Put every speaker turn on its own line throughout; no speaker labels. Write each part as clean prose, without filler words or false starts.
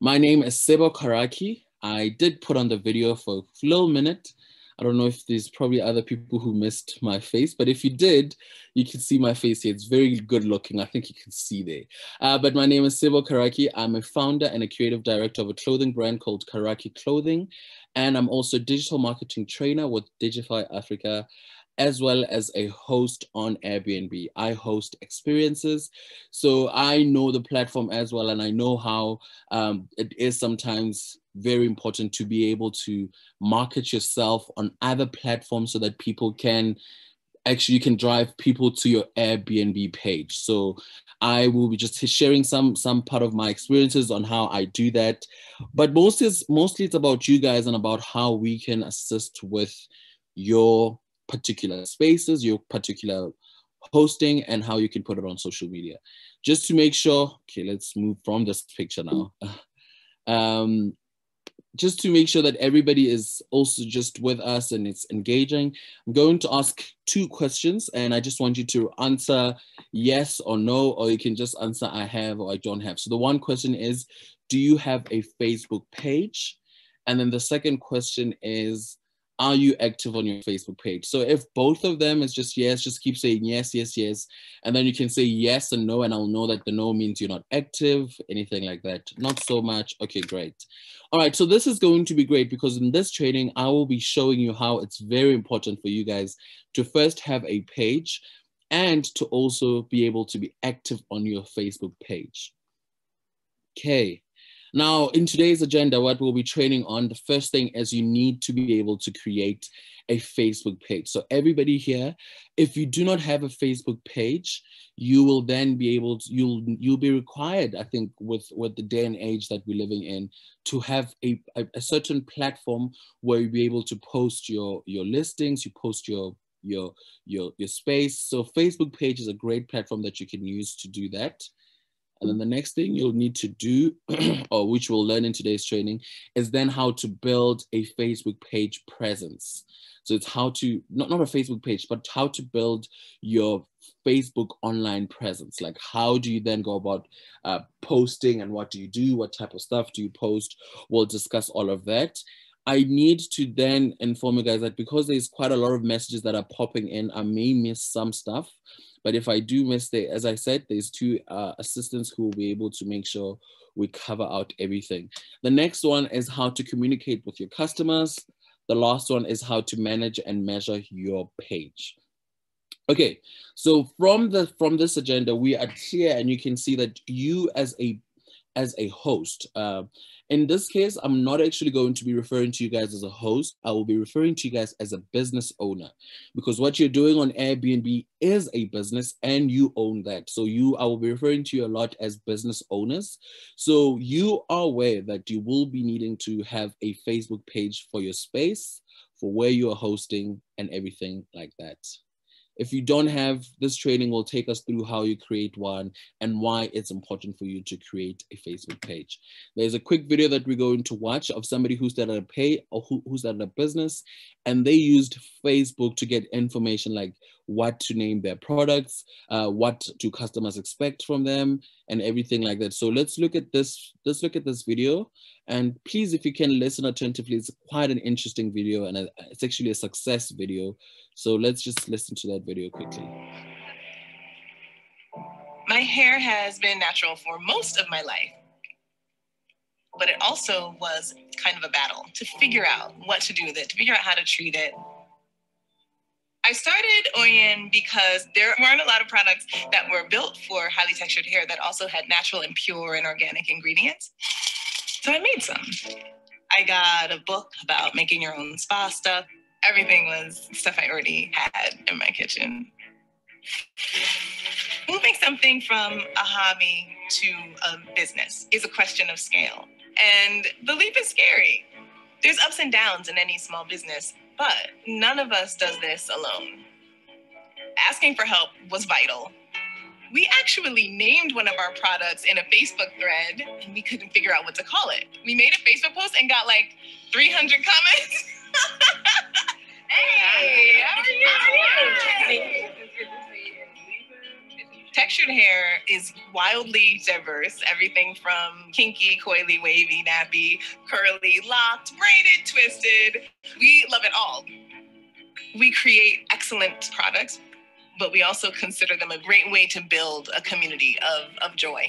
My name is Sebo Karaki. I did put on the video for a little minute. I don't know if there's probably other people who missed my face, but if you did, you can see my face here. It's very good looking. I think you can see there. But my name is Sebo Karaki. I'm a founder and a creative director of a clothing brand called Karaki Clothing. And I'm also a digital marketing trainer with Digify Africa, as well as a host on Airbnb. I host experiences. So I know the platform as well, and I know how it is sometimes very important to be able to market yourself on other platforms so that people can actually, you can drive people to your Airbnb page. So I will be just sharing some part of my experiences on how I do that. But mostly it's about you guys and about how we can assist with your particular spaces, your particular hosting, and how you can put it on social media. Just to make sure, okay, let's move from this picture now. Just to make sure that everybody is also just with us and it's engaging, I'm going to ask 2 questions and I just want you to answer yes or no, or you can just answer I have or I don't have. So the one question is, do you have a Facebook page? And then the second question is, are you active on your Facebook page? So if both of them is just yes, just keep saying yes, yes, yes. And then you can say yes and no, and I'll know that the no means you're not active, anything like that. Not so much. Okay, great. All right, so this is going to be great because in this training, I will be showing you how it's very important for you guys to first have a page and to also be able to be active on your Facebook page. Okay. Now, in today's agenda, what we'll be training on, the first thing is you need to be able to create a Facebook page. So everybody here, if you do not have a Facebook page, you will then be able to, you'll be required, I think, with the day and age that we're living in, to have a certain platform where you'll be able to post your listings, you post your space. So Facebook page is a great platform that you can use to do that. And then the next thing you'll need to do, or which we'll learn in today's training, is then how to build a Facebook page presence. So it's how to, not a Facebook page, but how to build your Facebook online presence. Like how do you then go about posting, and what do you do? What type of stuff do you post? We'll discuss all of that. I need to then inform you guys that because there's quite a lot of messages that are popping in, I may miss some stuff. But if I do miss it, as I said, there's 2 assistants who will be able to make sure we cover out everything. The next one is how to communicate with your customers. The last one is how to manage and measure your page. Okay, so from this agenda, we are here, and you can see that you as a host. In this case, I'm not actually going to be referring to you guys as a host. I will be referring to you guys as a business owner, because what you're doing on Airbnb is a business and you own that. So I will be referring to you a lot as business owners. So you are aware that you will be needing to have a Facebook page for your space, for where you are hosting and everything like that. If you don't have, this training will take us through how you create one and why it's important for you to create a Facebook page. There's a quick video that we're going to watch of somebody who started a page or who started a business, and they used Facebook to get information like what to name their products, what do customers expect from them, and everything like that. So let's look at this. Let's look at this video. And please, if you can listen attentively, it's quite an interesting video, and it's actually a success video. So let's just listen to that video quickly.
My hair has been natural for most of my life, but it also was kind of a battle to figure out what to do with it, to figure out how to treat it. I started Oyen because there weren't a lot of products that were built for highly textured hair that also had natural and pure and organic ingredients. So I made some. I got a book about making your own spa stuff. Everything was stuff I already had in my kitchen. Moving something from a hobby to a business is a question of scale. And the leap is scary. There's ups and downs in any small business, but none of us does this alone. Asking for help was vital. We actually named one of our products in a Facebook thread, and we couldn't figure out what to call it. We made a Facebook post and got like 300 comments. Hey, how are you? It's good to see you. Textured hair is wildly diverse. Everything from kinky, coily, wavy, nappy, curly, locked, braided, twisted. We love it all. We create excellent products, but we also consider them a great way to build a community of joy.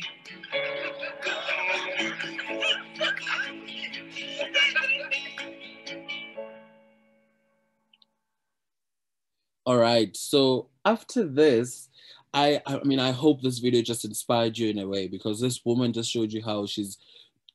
All right. So after this, I mean, I hope this video just inspired you in a way, because this woman just showed you how she's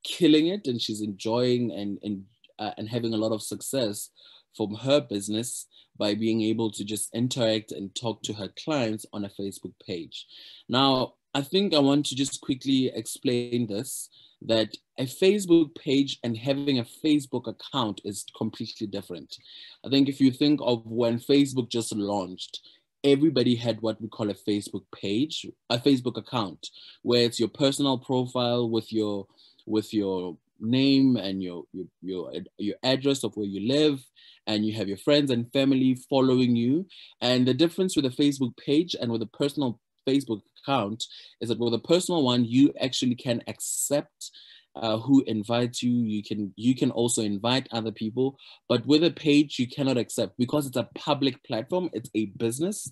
killing it and she's enjoying and having a lot of success from her business by being able to just interact and talk to her clients on a Facebook page. Now, I think I want to just quickly explain this, that a Facebook page and having a Facebook account is completely different. I think if you think of when Facebook just launched, everybody had what we call a Facebook page, a Facebook account, where it's your personal profile with your name and your address of where you live, and you have your friends and family following you. And the difference with a Facebook page and with a personal Facebook account is that with a personal one, you actually can accept who invites you. You can also invite other people, but with a page you cannot accept, because it's a public platform. It's a business.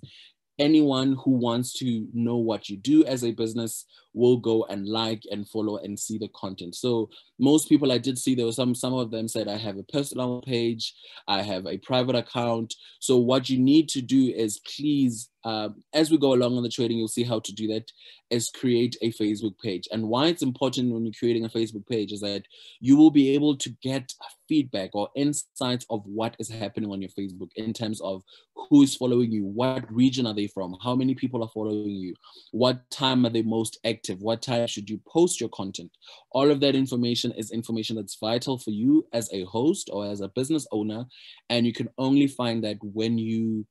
Anyone who wants to know what you do as a business will go and like and follow and see the content. So most people, I did see there were some of them said, I have a personal page, I have a private account. So what you need to do is, please, as we go along on the training, you'll see how to do that, is create a Facebook page. And why it's important when you're creating a Facebook page is that you will be able to get feedback or insights of what is happening on your Facebook in terms of who is following you, what region are they from, how many people are following you, what time are they most active, what time should you post your content. All of that information is information that's vital for you as a host or as a business owner, and you can only find that when you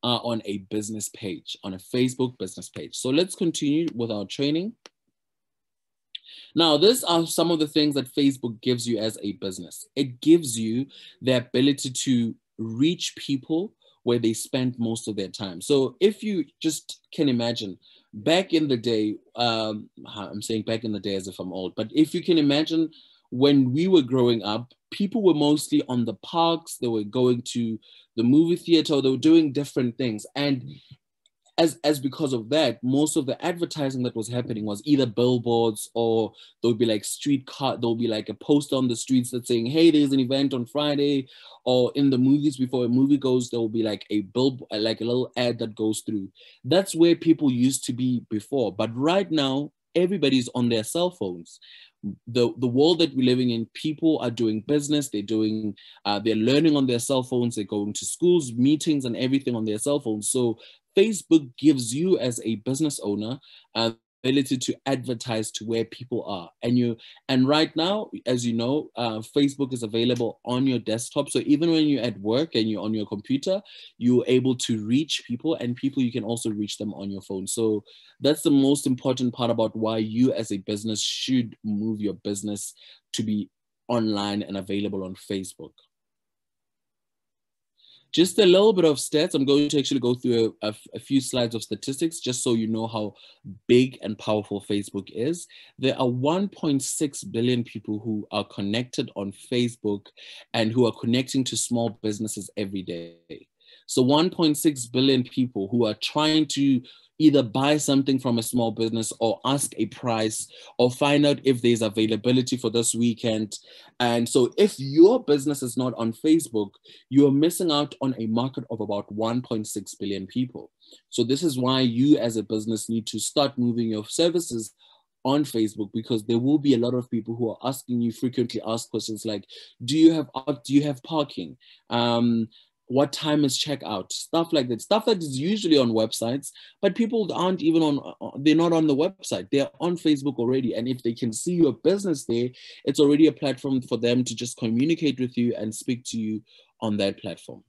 are on a business page, on a Facebook business page. So let's continue with our training. Now, these are some of the things that Facebook gives you as a business. It gives you the ability to reach people where they spend most of their time. So if you just can imagine, back in the day, I'm saying back in the day as if I'm old, but if you can imagine when we were growing up, people were mostly on the parks, they were going to the movie theater, they were doing different things. And as because of that, most of the advertising that was happening was either billboards, or there would be like there'll be like a poster on the streets that's saying, hey, there's an event on Friday. Or in the movies, before a movie goes, there will be like a like a little ad that goes through. That's where people used to be before. But right now, everybody's on their cell phones. The world that we're living in, people are doing business, they're learning on their cell phones, they're going to schools, meetings, and everything on their cell phones. So Facebook gives you as a business owner ability to advertise to where people are. And right now, as you know, Facebook is available on your desktop. So even when you're at work and you're on your computer, you're able to reach people, and people, you can also reach them on your phone. So that's the most important part about why you as a business should move your business to be online and available on Facebook. Just a little bit of stats. I'm going to actually go through a few slides of statistics just so you know how big and powerful Facebook is. There are 1.6 billion people who are connected on Facebook and who are connecting to small businesses every day. So 1.6 billion people who are trying to either buy something from a small business or ask a price or find out if there's availability for this weekend. And so if your business is not on Facebook, you're missing out on a market of about 1.6 billion people. So this is why you as a business need to start moving your services on Facebook, because there will be a lot of people who are asking you frequently asked questions like, do you have parking? What time is checkout? Stuff like that. Stuff that is usually on websites, but people aren't even they're not on the website. They're on Facebook already. And if they can see your business there, it's already a platform for them to just communicate with you and speak to you on that platform.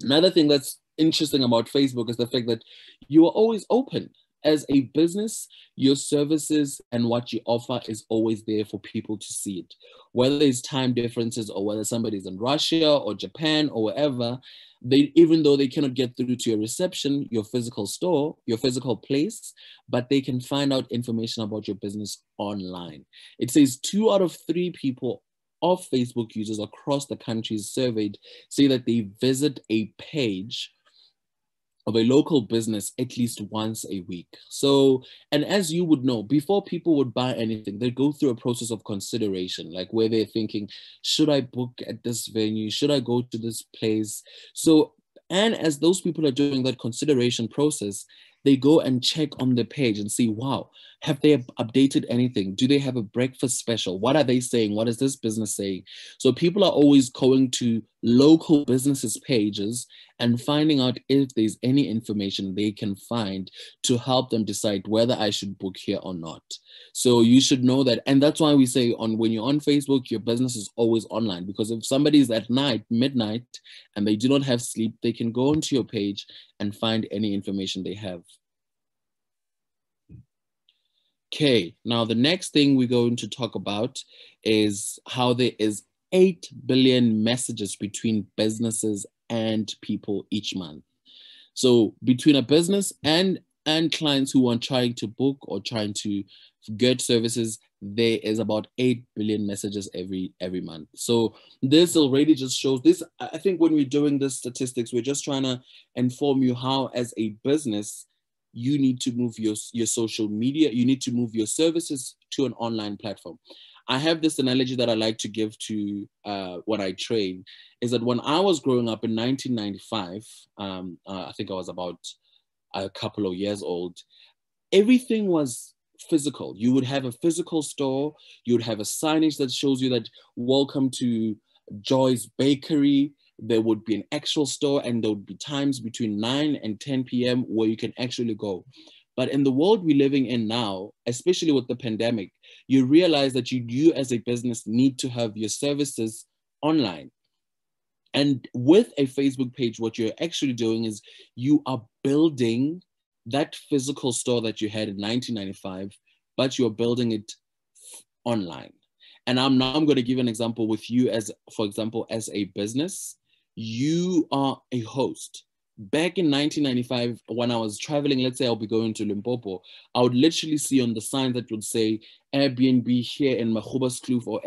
Another thing that's interesting about Facebook is the fact that you are always open. as a business, your services and what you offer is always there for people to see it. Whether it's time differences or whether somebody's in Russia or Japan or wherever, even though they cannot get through to your reception, your physical store, your physical place, but they can find out information about your business online. It says 2 out of 3 people of Facebook users across the countries surveyed say that they visit a page of a local business at least once a week. So, and as you would know, before people would buy anything, they go through a process of consideration, like where they're thinking, should I book at this venue? Should I go to this place? So, and as those people are doing that consideration process, they go and check on the page and see, wow, have they updated anything? Do they have a breakfast special? What are they saying? What is this business saying? So people are always going to local businesses pages and finding out if there's any information they can find to help them decide whether I should book here or not. So you should know that. And that's why we say when you're on Facebook, your business is always online, because if somebody's at night, midnight, and they do not have sleep, they can go onto your page and find any information they have. Okay, now the next thing we're going to talk about is how there is 8 billion messages between businesses and people each month. So between a business and clients who are trying to book or trying to get services, there is about 8 billion messages every month. So this already just shows this. I think when we're doing this statistics, we're just trying to inform you how, as a business, you need to move your social media, you need to move your services to an online platform. I have this analogy that I like to give to when I train, is that when I was growing up in 1995, I think I was about a couple of years old, everything was physical. You would have a physical store, you would have a signage that shows you that welcome to Joy's Bakery. There would be an actual store, and there would be times between 9 and 10 p.m. where you can actually go. But in the world we're living in now, especially with the pandemic, you realize that you as a business need to have your services online. And with a Facebook page, what you're actually doing is you are building that physical store that you had in 1995, but you're building it online. And I'm going to give an example with you as, for example, as a business. You are a host. Back in 1995, when I was traveling, let's say I'll be going to Limpopo, I would literally see on the sign that would say Airbnb here in Magubaskloof, or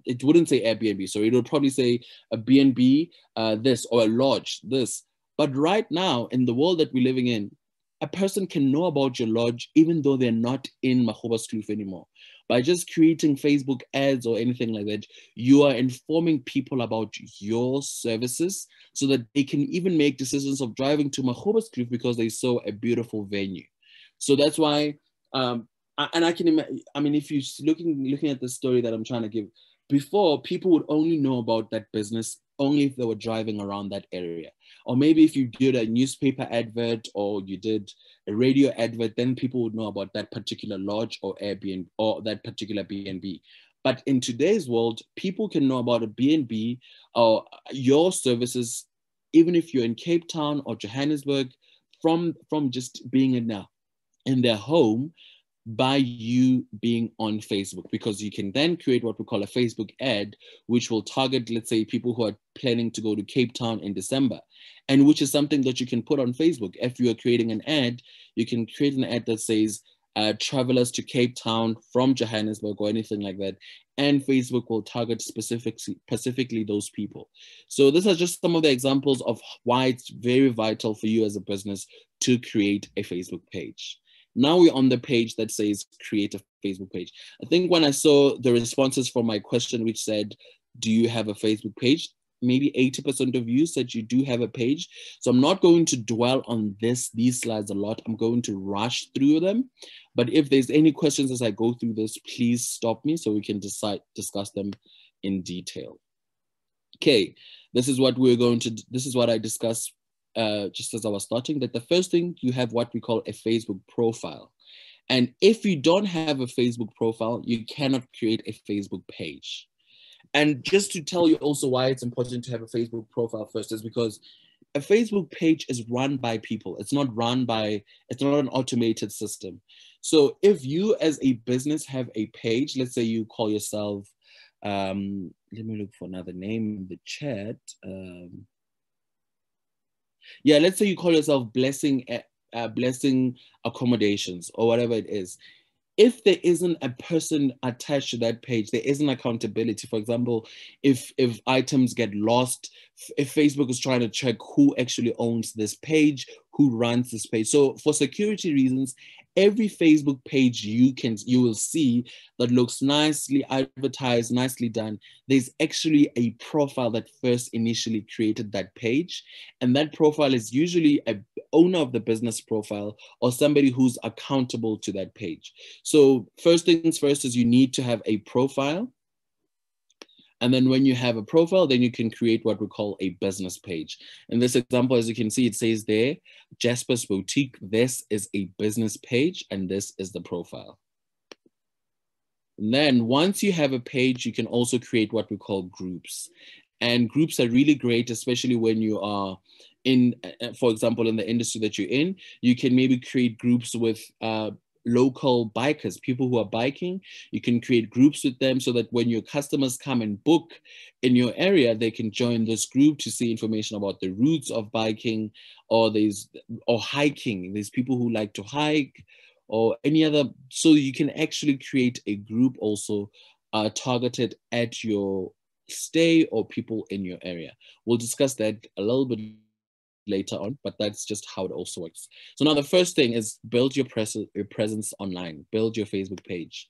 it wouldn't say Airbnb, so it would probably say a B&B this, or a lodge this. But right now, in the world that we're living in, a person can know about your lodge even though they're not in Magubaskloof anymore. By just creating Facebook ads or anything like that, you are informing people about your services so that they can even make decisions of driving to Magubaskloof because they saw a beautiful venue. So that's why, and I can imagine, I mean, if you're looking at the story that I'm trying to give, before, people would only know about that business only if they were driving around that area. Or maybe if you did a newspaper advert or you did a radio advert, then people would know about that particular lodge or Airbnb or that particular B&B. But in today's world, people can know about a B&B or your services, even if you're in Cape Town or Johannesburg, from just being in their home, by you being on Facebook, because you can then create what we call a Facebook ad, which will target, let's say, people who are planning to go to Cape Town in December, and which is something that you can put on Facebook. If you are creating an ad, you can create an ad that says travelers to Cape Town from Johannesburg or anything like that, and Facebook will target specifically those people. So these are just some of the examples of why it's very vital for you as a business to create a Facebook page. Now we're on the page that says create a Facebook page. I think when I saw the responses from my question, which said, do you have a Facebook page? Maybe 80% of you said you do have a page. So I'm not going to dwell on these slides a lot. I'm going to rush through them. But if there's any questions as I go through this, please stop me so we can discuss them in detail. Okay, this is what I discussed just as I was starting, that the first thing, you have what we call a Facebook profile. And if you don't have a Facebook profile, you cannot create a Facebook page. And just to tell you also why it's important to have a Facebook profile first is because a Facebook page is run by people. It's not an automated system. So if you as a business have a page, let's say you call yourself, let me look for another name in the chat. Yeah, let's say you call yourself Blessing Accommodations or whatever it is. If there isn't a person attached to that page, there isn't accountability. For example, if items get lost, if Facebook is trying to check who actually owns this page, who runs this page. So for security reasons, every Facebook page you will see that looks nicely advertised, nicely done, there's actually a profile that first initially created that page. And that profile is usually a owner of the business profile or somebody who's accountable to that page. So first things first is you need to have a profile. And then when you have a profile, then you can create what we call a business page. In this example, as you can see, it says there, Jasper's Boutique. This is a business page and this is the profile. And then once you have a page, you can also create what we call groups. And groups are really great, especially when you are in, for example, in the industry that you're in, you can maybe create groups with local bikers, people who are biking. You can create groups with them so that when your customers come and book in your area, they can join this group to see information about the routes of biking or hiking. There's people who like to hike or any other. So you can actually create a group also targeted at your stay or people in your area. We'll discuss that a little bit later on, but that's just how it also works. So now the first thing is build your presence online, build your Facebook page.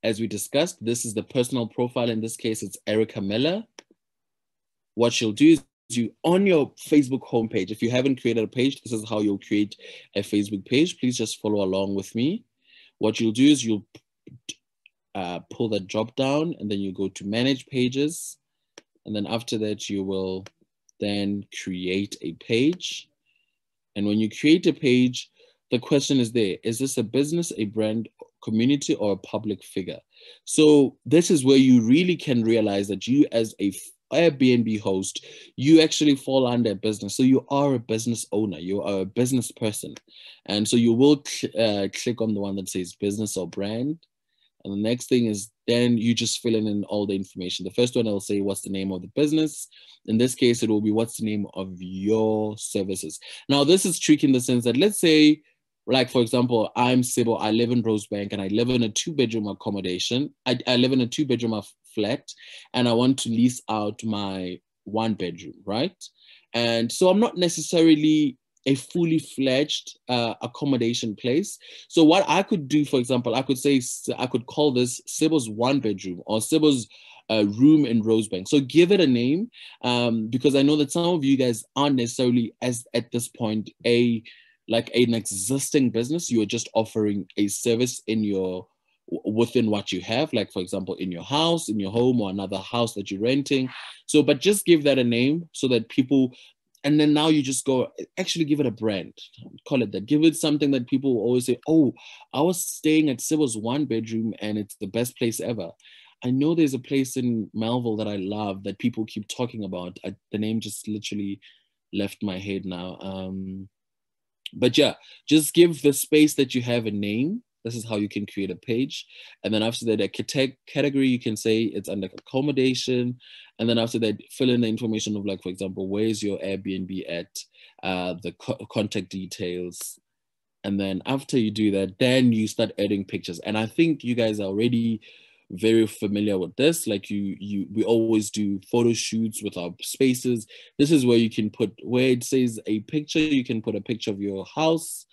As we discussed, this is the personal profile. In this case, it's Erica Miller. What you'll do is you on your Facebook homepage, if you haven't created a page, this is how you'll create a Facebook page. Please just follow along with me. What you'll do is you'll pull that drop down and then you go to manage pages. And then after that, you will then create a page. And when you create a page, the question is there, is this a business, a brand, community, or a public figure? So this is where you really can realize that you as a Airbnb host, you actually fall under a business. So you are a business owner, you are a business person. And so you will click on the one that says business or brand. And the next thing is then you just fill in all the information. The first one, I'll say, what's the name of the business? In this case, it will be what's the name of your services. Now, this is tricky in the sense that let's say, like, for example, I'm Sibo, I live in Rosebank and I live in a 2-bedroom accommodation. I live in a 2-bedroom flat and I want to lease out my 1-bedroom, right? And so I'm not necessarily a fully fledged accommodation place. So what I could do, for example, I could call this Sibo's 1-bedroom or Sibo's room in Rosebank. So give it a name because I know that some of you guys aren't necessarily at this point like an existing business. You are just offering a service within what you have, like for example, in your house, in your home, or another house that you're renting. So, but just give that a name so that people. And then now you just go, actually give it a brand, call it that. Give it something that people will always say, oh, I was staying at Sibo's 1-bedroom and it's the best place ever. I know there's a place in Melville that I love that people keep talking about. The name just literally left my head now. But yeah, just give the space that you have a name. This is how you can create a page. And then after that, a category, you can say it's under accommodation. And then after that, fill in the information of, like, for example, where's your Airbnb at, the contact details. And then after you do that, then you start adding pictures. And I think you guys are already very familiar with this. Like we always do photo shoots with our spaces. This is where you can put, where it says a picture, you can put a picture of your house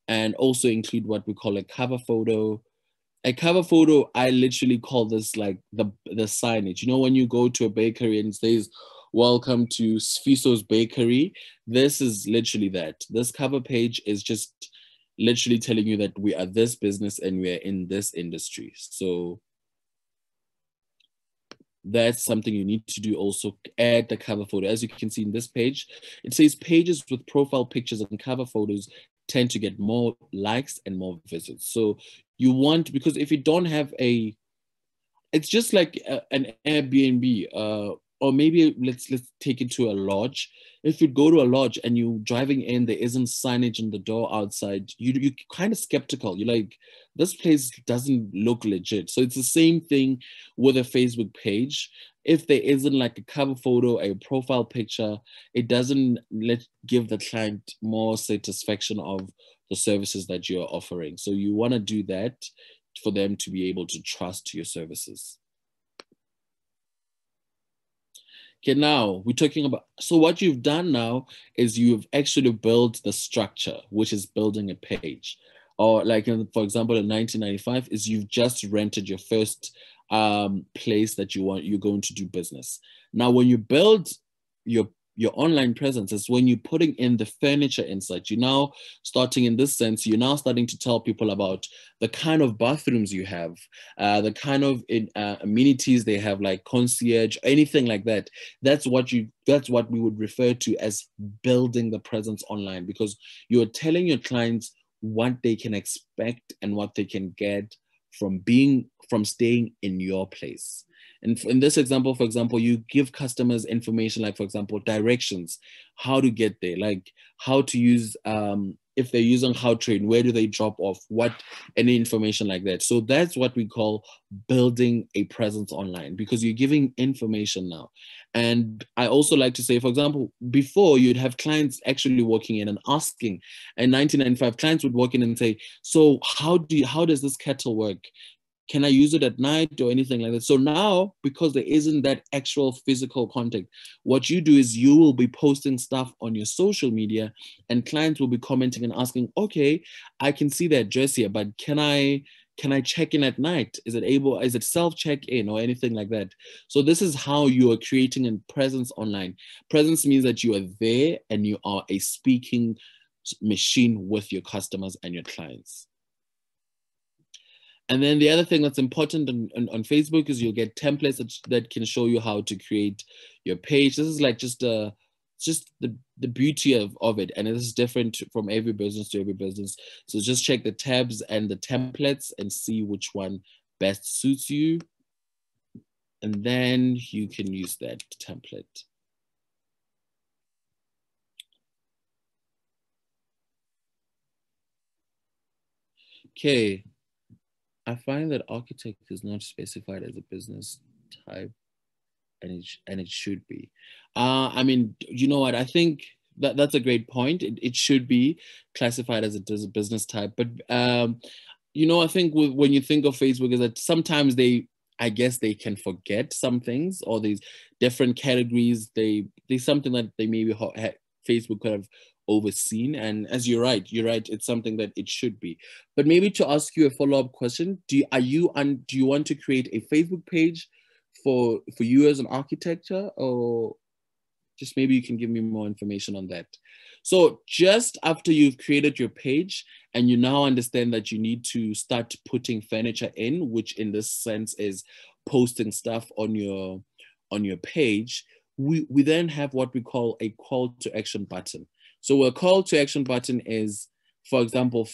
and also include what we call a cover photo. A cover photo, I literally call this like the signage. You know, when you go to a bakery and it says, welcome to Sfiso's Bakery, this is literally that. This cover page is just literally telling you that we are this business and we are in this industry. So that's something you need to do also, add the cover photo. As you can see in this page, it says pages with profile pictures and cover photos tend to get more likes and more visits. So you want, because if you don't have it's just like an Airbnb or maybe let's take it to a lodge. If you go to a lodge and you driving in, there isn't signage on the door outside, you kind of skeptical. You're like, this place doesn't look legit. So it's the same thing with a Facebook page. If there isn't like a cover photo, a profile picture, it doesn't give the client more satisfaction of the services that you're offering. So you want to do that for them to be able to trust your services. Okay, now we're talking about, so what you've done now is you've actually built the structure, which is building a page. Or like, for example, in 1995 is you've just rented your first place that you're going to do business. Now, when you build your online presence is when you're putting in the furniture inside. You now starting in this sense, you're now starting to tell people about the kind of bathrooms you have, the kind of amenities they have, like concierge, anything like that. That's what we would refer to as building the presence online, because you're telling your clients what they can expect and what they can get from staying in your place. And in this example, for example, you give customers information, like, for example, directions, how to get there, like how to use, if they're using Gautrain, where do they drop off, any information like that. So that's what we call building a presence online, because you're giving information now. And I also like to say, for example, before you'd have clients actually walking in and asking. In 1995, clients would walk in and say, so how does this kettle work? Can I use it at night or anything like that? So now, because there isn't that actual physical contact, what you do is you will be posting stuff on your social media, and clients will be commenting and asking, okay, I can see the address here, but can I check in at night? Is it self-check-in or anything like that? So this is how you are creating a presence online. Presence means that you are there and you are a speaking machine with your customers and your clients. And then the other thing that's important on Facebook is you'll get templates that can show you how to create your page. This is like just the beauty of it. And it is different from every business to every business. So just check the tabs and the templates and see which one best suits you. And then you can use that template. Okay. I find that architect is not specified as a business type, and it should be. I mean, you know what? I think that's a great point. It should be classified as a business type, but you know, I think when you think of Facebook, is that sometimes I guess they can forget some things, or these different categories. There's something that they maybe Facebook could have overseen. And as you're right, it's something that it should be. But maybe to ask you a follow-up question, do you want to create a Facebook page for you as an architecture, or just maybe you can give me more information on that? So just after you've created your page and you now understand that you need to start putting furniture in, which in this sense is posting stuff on your page, we then have what we call a call to action button. So a call to action button is, for example,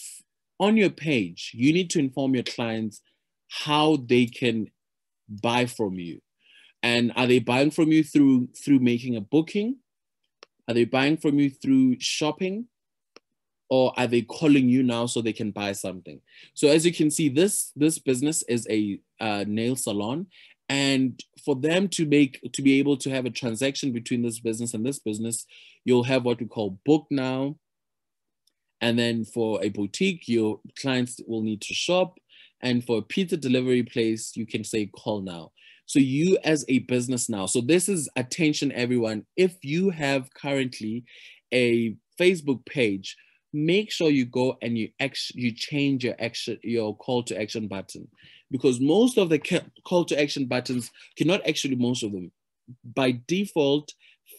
on your page, you need to inform your clients how they can buy from you. And are they buying from you through making a booking? Are they buying from you through shopping? Or are they calling you now so they can buy something? So as you can see, this business is a nail salon. And for them to be able to have a transaction between this business and this business, you'll have what we call book now. And then for a boutique, your clients will need to shop. And for a pizza delivery place, you can say call now. So you as a business now, so this is attention everyone. If you have currently a Facebook page, make sure you go and you change your call to action button, because most of the call to action buttons, not actually most of them, by default,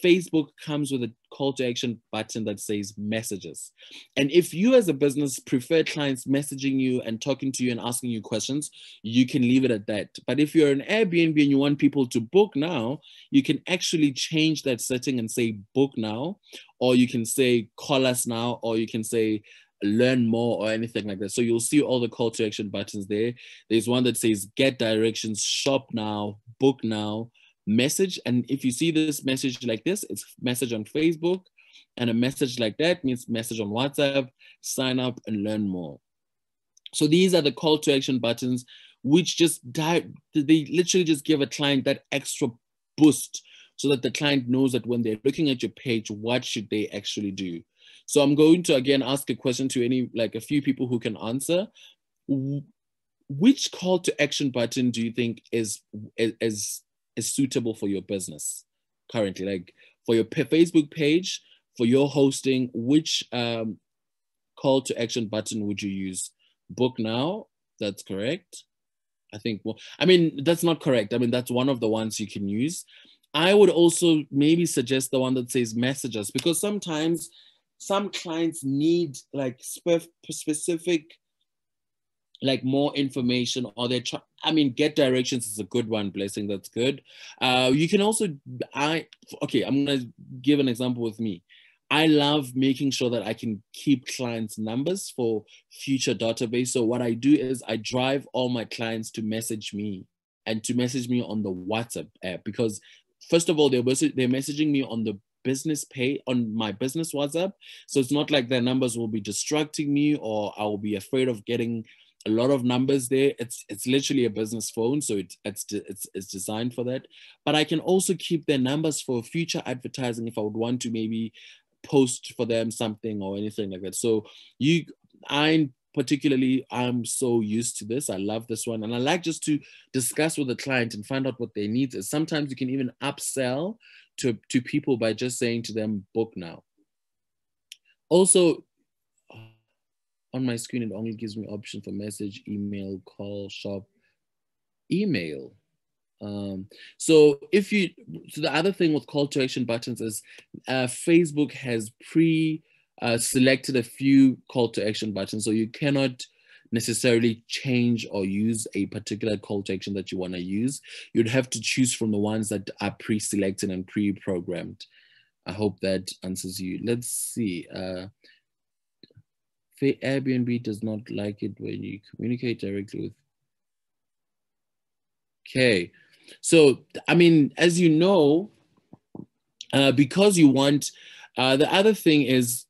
Facebook comes with a call to action button that says messages. And if you as a business prefer clients messaging you and talking to you and asking you questions, you can leave it at that. But if you're an Airbnb and you want people to book now, you can actually change that setting and say book now, or you can say call us now, or you can say learn more, or anything like that. So you'll see all the call to action buttons there. There's one that says get directions, shop now, book now, message. And if you see this message like this, it's message on Facebook, and a message like that means message on WhatsApp, sign up and learn more. So these are the call to action buttons, which they literally just give a client that extra boost so that the client knows that when they're looking at your page, what should they actually do? So I'm going to, again, ask a question to a few people who can answer. Which call to action button do you think is suitable for your business currently? Like for your Facebook page, for your hosting, which call to action button would you use? Book now, that's correct. I think, well, I mean, that's not correct. I mean, that's one of the ones you can use. I would also maybe suggest the one that says message us, because sometimes some clients need like specific, like more information, or get directions is a good one, Blessing, that's good. You can also, I'm gonna give an example with me. I love making sure that I can keep clients' numbers for future database. So what I do is I drive all my clients to message me, and to message me on the WhatsApp app, because first of all, they're messaging me on the business pay on my business WhatsApp. So it's not like their numbers will be distracting me, or I will be afraid of getting a lot of numbers there. It's literally a business phone, so it's designed for that. But I can also keep their numbers for future advertising if I would want to maybe post for them something or anything like that. So I'm so used to this. I love this one, and I like just to discuss with the client and find out what their needs is. Sometimes you can even upsell to people by just saying to them, book now. Also, on my screen, it only gives me option for message, email, call, shop, email. So the other thing with call to action buttons is Facebook has selected a few call to action buttons. So you cannot necessarily change or use a particular call to action that you want to use. You'd have to choose from the ones that are pre-selected and pre-programmed. I hope that answers you. Let's see. Airbnb does not like it when you communicate directly with. Okay. So, I mean, as you know, because you want, the other thing is,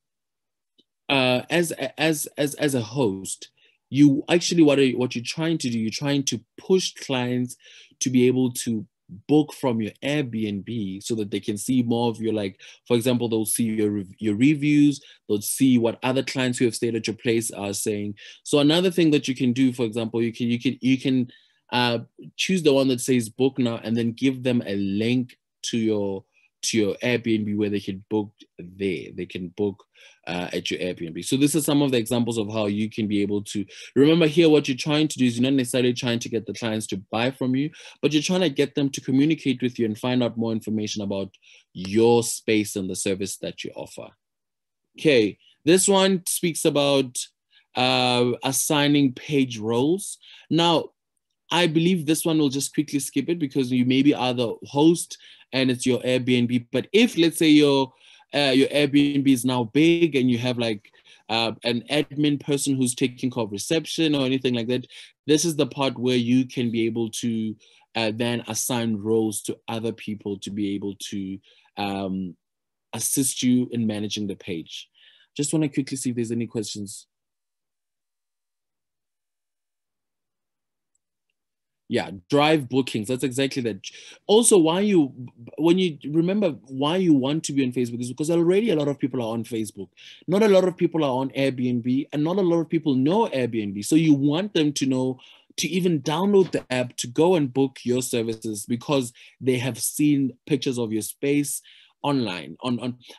as a host, you actually, what you're trying to do, you're trying to push clients to be able to book from your Airbnb so that they can see more of your, like, for example, they'll see your reviews, they'll see what other clients who have stayed at your place are saying. So another thing that you can do, for example, you can choose the one that says book now, and then give them a link to your Airbnb where they can book there. They can book at your Airbnb. So this is some of the examples of how you can be able to remember here. What you're trying to do is you're not necessarily trying to get the clients to buy from you, but you're trying to get them to communicate with you and find out more information about your space and the service that you offer. Okay, this one speaks about assigning page roles. Now, I believe this one will just quickly skip it because you maybe are the host and it's your Airbnb. But if, let's say, your Airbnb is now big and you have like an admin person who's taking care of reception or anything like that, this is the part where you can be able to then assign roles to other people to be able to assist you in managing the page. Just want to quickly see if there's any questions. Yeah, drive bookings. That's exactly that. Also, when you remember why you want to be on Facebook is because already a lot of people are on Facebook. Not a lot of people are on Airbnb, and not a lot of people know Airbnb. So you want them to know to even download the app to go and book your services because they have seen pictures of your space online.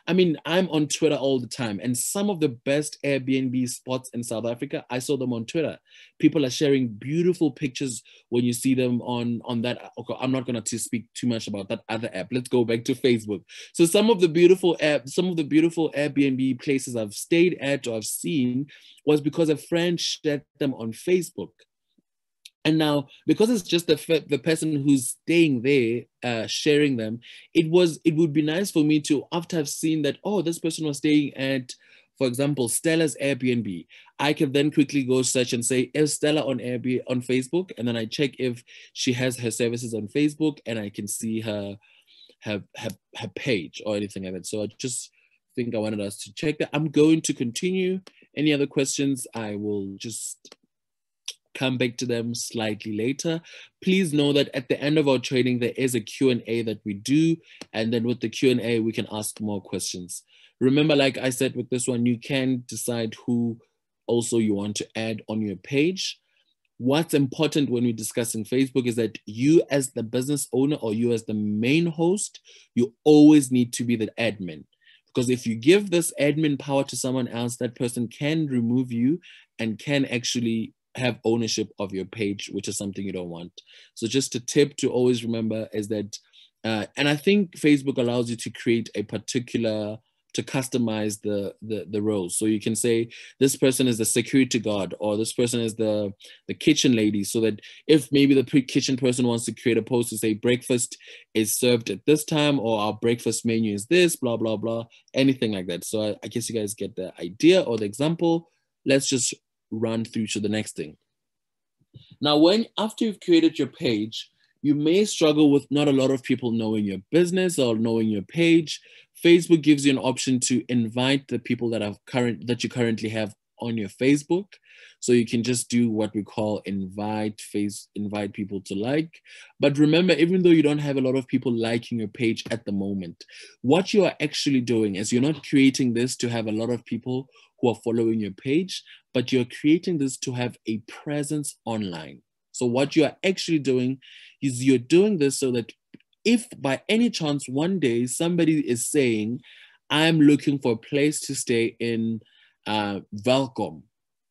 I mean, I'm on Twitter all the time, and some of the best Airbnb spots in South Africa, I saw them on Twitter. People are sharing beautiful pictures when you see them on that. Okay, I'm not going to speak too much about that other app. Let's go back to Facebook. So some of the beautiful Airbnb places I've stayed at or I've seen was because a friend shared them on Facebook. And now, because it's just the person who's staying there sharing them, it would be nice for me to, after I've seen that, oh, this person was staying at, for example, Stella's Airbnb. I can then quickly go search and say, is Stella on Airbnb on Facebook? And then I check if she has her services on Facebook, and I can see her page or anything like that. So I just think I wanted us to check that. I'm going to continue. Any other questions, I will just come back to them slightly later. Please know that at the end of our training, there is a Q&A that we do. And then with the Q&A, we can ask more questions. Remember, like I said, with this one, you can decide who also you want to add on your page. What's important when we're discussing Facebook is that you as the business owner or you as the main host, you always need to be the admin. Because if you give this admin power to someone else, that person can remove you and can actually have ownership of your page, which is something you don't want. So just a tip to always remember is that, and I think Facebook allows you to create a particular, to customize the roles. So you can say, this person is the security guard, or this person is the kitchen lady, so that if maybe the kitchen person wants to create a post to say breakfast is served at this time, or our breakfast menu is this, blah, blah, blah, anything like that. So I guess you guys get the idea or the example. Let's just run through to the next thing. Now, after you've created your page, you may struggle with not a lot of people knowing your business or knowing your page. Facebook gives you an option to invite the people that you currently have on your Facebook. So you can just do what we call invite people to like. But remember, even though you don't have a lot of people liking your page at the moment, what you are actually doing is you're not creating this to have a lot of people who are following your page, but you're creating this to have a presence online. So what you are actually doing is you're doing this so that if by any chance one day somebody is saying, I'm looking for a place to stay in Welcome,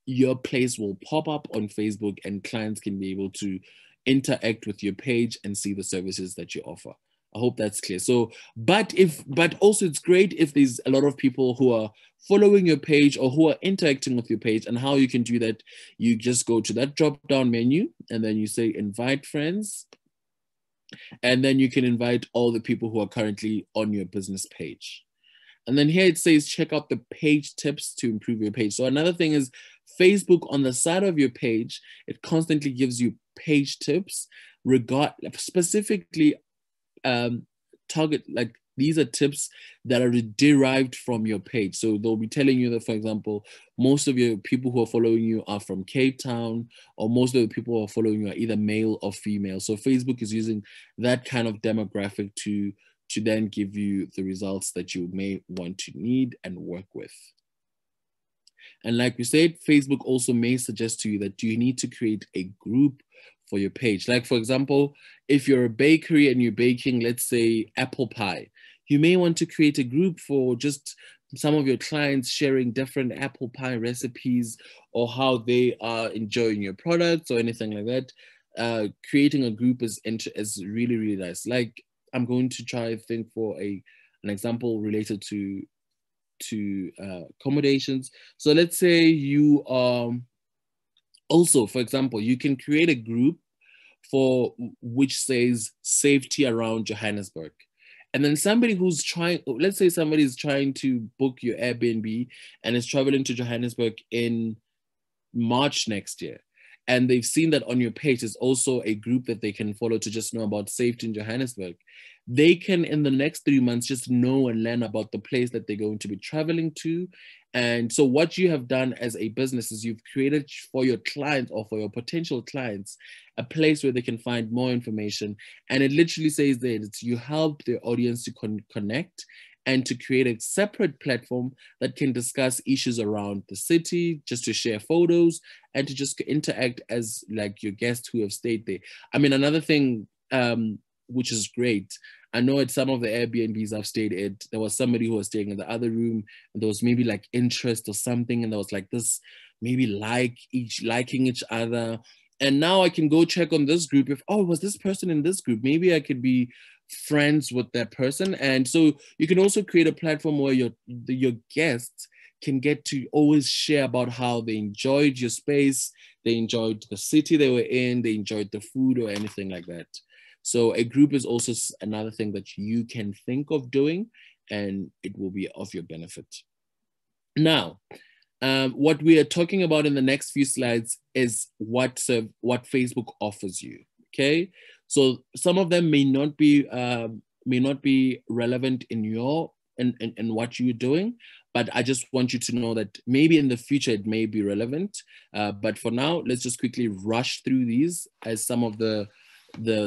your place will pop up on Facebook and clients can be able to interact with your page and see the services that you offer. I hope that's clear. So, but also it's great if there's a lot of people who are following your page or who are interacting with your page. And how you can do that, you just go to that drop-down menu and then you say invite friends. And then you can invite all the people who are currently on your business page. And then here it says, check out the page tips to improve your page. So another thing is Facebook on the side of your page, it constantly gives you page tips specifically target, like these are tips that are derived from your page. So they'll be telling you that, for example, most of your people who are following you are from Cape Town, or most of the people who are following you are either male or female. So Facebook is using that kind of demographic to then give you the results that you may want to need and work with. And like we said, Facebook also may suggest to you that you need to create a group for your page. Like, for example, if you're a bakery and you're baking, let's say, apple pie, you may want to create a group for just some of your clients sharing different apple pie recipes or how they are enjoying your products or anything like that. Creating a group is really, really nice. Like, I'm going to try to think for an example related to accommodations. So let's say you also, for example, you can create a group for which says safety around Johannesburg. And then somebody who's let's say somebody is trying to book your Airbnb and is traveling to Johannesburg in March next year. And they've seen that on your page, there's also a group that they can follow to just know about safety in Johannesburg. They can, in the next 3 months, just know and learn about the place that they're going to be traveling to. And so what you have done as a business is you've created for your clients or for your potential clients a place where they can find more information. And it literally says that you help their audience to connect and to create a separate platform that can discuss issues around the city, just to share photos and to just interact as like your guests who have stayed there. I mean, another thing which is great, I know at some of the Airbnbs I've stayed at, there was somebody who was staying in the other room and there was maybe like interest or something, and there was like this maybe liking each other. And now I can go check on this group if, oh, was this person in this group? Maybe I could be friends with that person. And so you can also create a platform where your guests can get to always share about how they enjoyed your space, they enjoyed the city they were in, they enjoyed the food or anything like that. So a group is also another thing that you can think of doing, and it will be of your benefit. Now, what we are talking about in the next few slides is what Facebook offers you. Okay, so some of them may not be relevant in your in what you're doing, but I just want you to know that maybe in the future it may be relevant. But for now, let's just quickly rush through these as some of the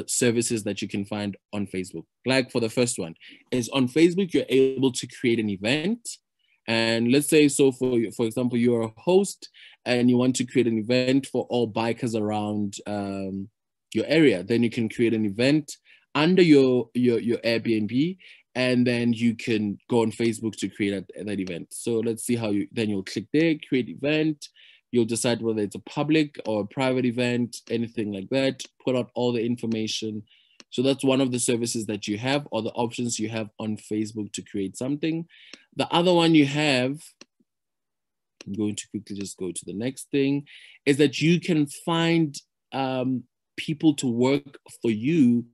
services that you can find on Facebook. Like for the first one is on Facebook, you're able to create an event. And let's say, so for example, you're a host and you want to create an event for all bikers around your area. Then you can create an event under your Airbnb, and then you can go on Facebook to create that event. So let's see how you'll click there, create event. You'll decide whether it's a public or a private event, anything like that, put out all the information. So that's one of the services that you have, or the options you have on Facebook to create something. The other one you have, I'm going to quickly just go to the next thing, is that you can find people to work for you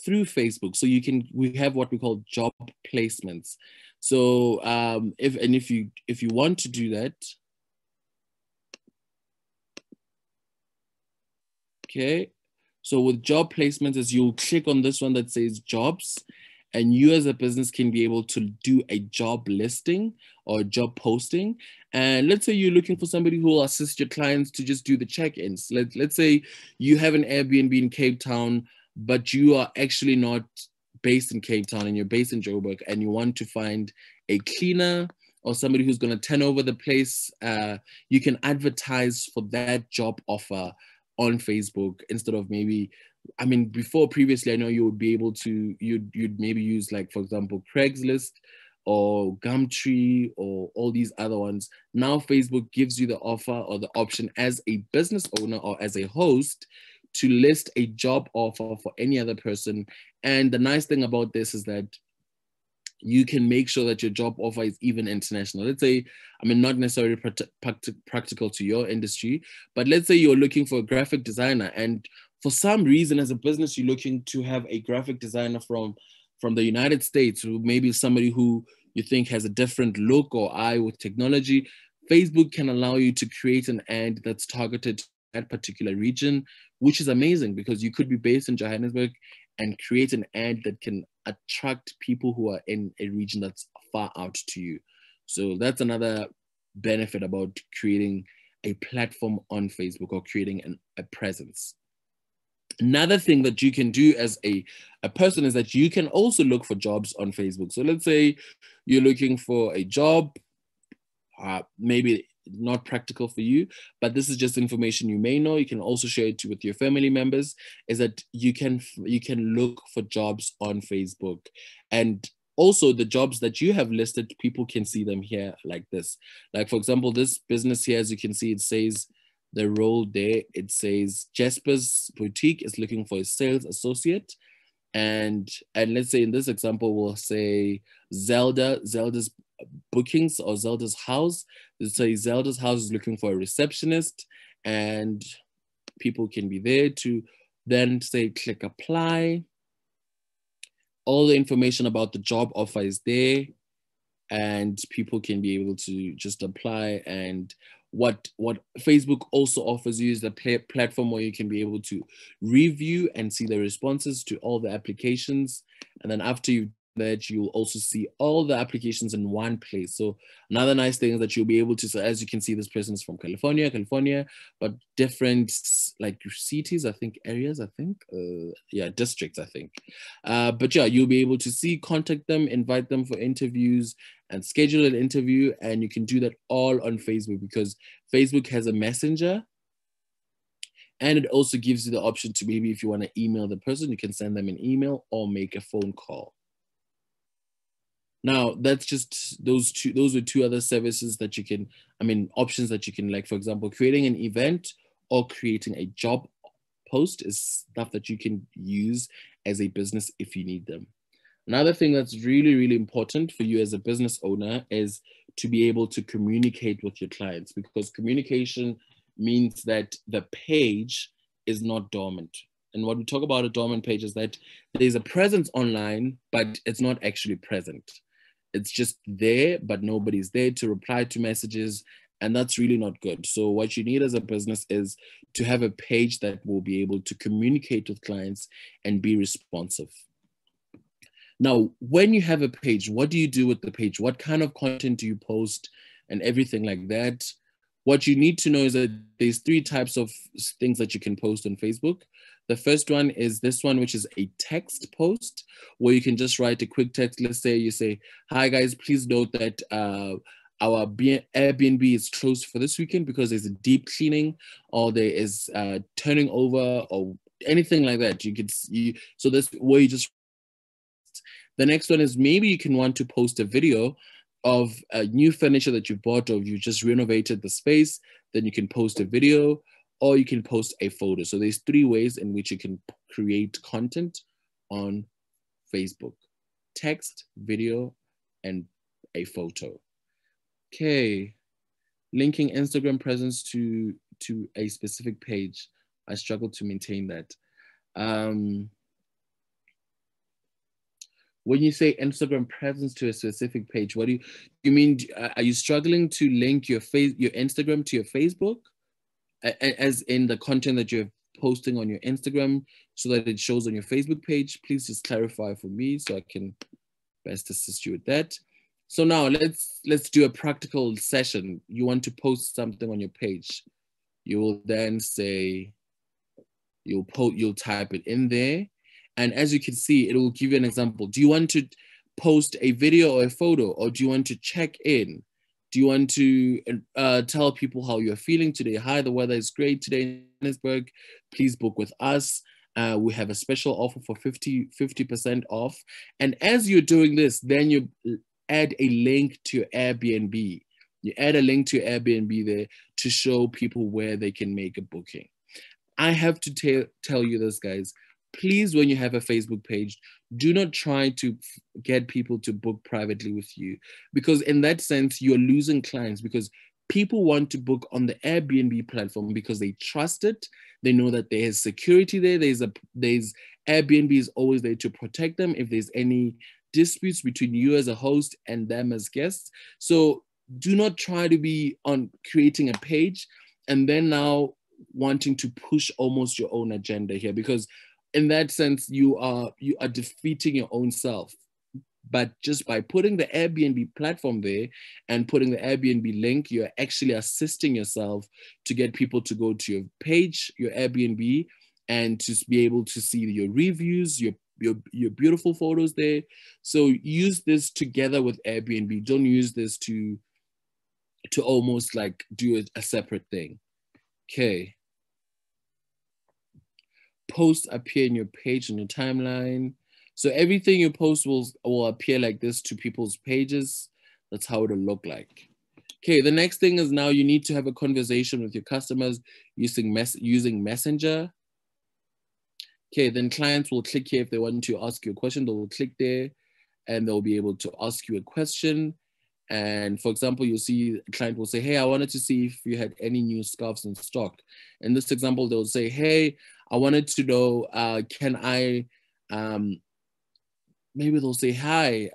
through Facebook. So we have what we call job placements. So if you want to do that, okay. So with job placements, is you'll click on this one that says jobs, and you as a business can be able to do a job listing or a job posting. And let's say you're looking for somebody who will assist your clients to just do the check-ins. Let's say you have an Airbnb in Cape Town, but you are actually not based in Cape Town and you're based in Joburg, and you want to find a cleaner or somebody who's going to turn over the place. You can advertise for that job offer on Facebook instead of previously, I know you would be able to, you'd maybe use, like, for example, Craigslist or Gumtree or all these other ones. Now Facebook gives you the offer or the option as a business owner or as a host to list a job offer for any other person. And the nice thing about this is that you can make sure that your job offer is even international. Let's say, not necessarily practical to your industry, but let's say you're looking for a graphic designer, and for some reason as a business, you're looking to have a graphic designer from the United States, who maybe somebody who you think has a different look or eye with technology. Facebook can allow you to create an ad that's targeted to that particular region, which is amazing because you could be based in Johannesburg and create an ad that can attract people who are in a region that's far out to you. So that's another benefit about creating a platform on Facebook or creating a presence. Another thing that you can do as a person is that you can also look for jobs on Facebook. So let's say you're looking for a job, maybe not practical for you, but this is just information you may know. You can also share it with your family members, is that you can look for jobs on Facebook. And also the jobs that you have listed, people can see them here like this. Like, for example, this business here, as you can see, it says the role there, it says Jasper's Boutique is looking for a sales associate. And let's say in this example, we'll say Zelda's bookings or Zelda's house. Let's say Zelda's house is looking for a receptionist, and people can be there to then say click apply. All the information about the job offer is there, and people can be able to just apply. And what Facebook also offers you is a platform where you can be able to review and see the responses to all the applications. And then after you've that, you'll also see all the applications in one place. So another nice thing is that you'll be able to, so as you can see, this person is from California, but different like cities, I think, areas, districts, I think. But yeah, you'll be able to see, contact them, invite them for interviews, and schedule an interview. And you can do that all on Facebook because Facebook has a messenger. And it also gives you the option to, maybe if you want to email the person, you can send them an email or make a phone call. Now, that's just those are two other services that you can, options that you can, like, for example, creating an event or creating a job post is stuff that you can use as a business if you need them. Another thing that's really, really important for you as a business owner is to be able to communicate with your clients, because communication means that the page is not dormant. And what we talk about a dormant page is that there's a presence online, but it's not actually present. It's just there, but nobody's there to reply to messages. And that's really not good. So what you need as a business is to have a page that will be able to communicate with clients and be responsive. Now, when you have a page, what do you do with the page? What kind of content do you post and everything like that? What you need to know is that there's 3 types of things that you can post on Facebook. The first one is this one, which is a text post, where you can just write a quick text. Let's say you say, hi guys, please note that our Airbnb is closed for this weekend because there's a deep cleaning, or there is turning over, or anything like that. So that's where you just. The next one is maybe you can want to post a video of new furniture that you bought, or you just renovated the space. Then you can post a video, or you can post a photo. So there's 3 ways in which you can create content on Facebook: text, video, and a photo. Okay, linking Instagram presence to a specific page. I struggle to maintain that. When you say Instagram presence to a specific page, what do you mean? Are you struggling to link your Instagram to your Facebook, as in the content that you're posting on your Instagram, so that it shows on your Facebook page? Please just clarify for me so I can best assist you with that. So now let's do a practical session. You want to post something on your page. You will then say, you'll type it in there. And as you can see, it will give you an example. Do you want to post a video or a photo, or do you want to check in? Do you want to tell people how you're feeling today? Hi, the weather is great today in Johannesburg. Please book with us. We have a special offer for 50% off. And as you're doing this, then you add a link to your Airbnb. You add a link to your Airbnb there to show people where they can make a booking. I have to tell you this, guys. Please, when you have a Facebook page, do not try to get people to book privately with you, because in that sense, you're losing clients, because people want to book on the Airbnb platform because they trust it. They know that there's security there. There's Airbnb is always there to protect them if there's any disputes between you as a host and them as guests. So do not try to be on creating a page and then now wanting to push almost your own agenda here, because in that sense, you are defeating your own self. But just by putting the Airbnb platform there and putting the Airbnb link, you're actually assisting yourself to get people to go to your page, your Airbnb, and to be able to see your reviews, your beautiful photos there. So use this together with Airbnb. Don't use this to almost like do a separate thing. Okay. Posts appear in your page, on your timeline. So everything you post will appear like this to people's pages. That's how it'll look like. Okay, the next thing is now you need to have a conversation with your customers using Messenger. Okay, then clients will click here if they want to ask you a question. They will click there and they'll be able to ask you a question. And for example, you'll see a client will say, hey, I wanted to see if you had any new scarves in stock. In this example, they'll say, hey, I wanted to know, can I, maybe they'll say, hi,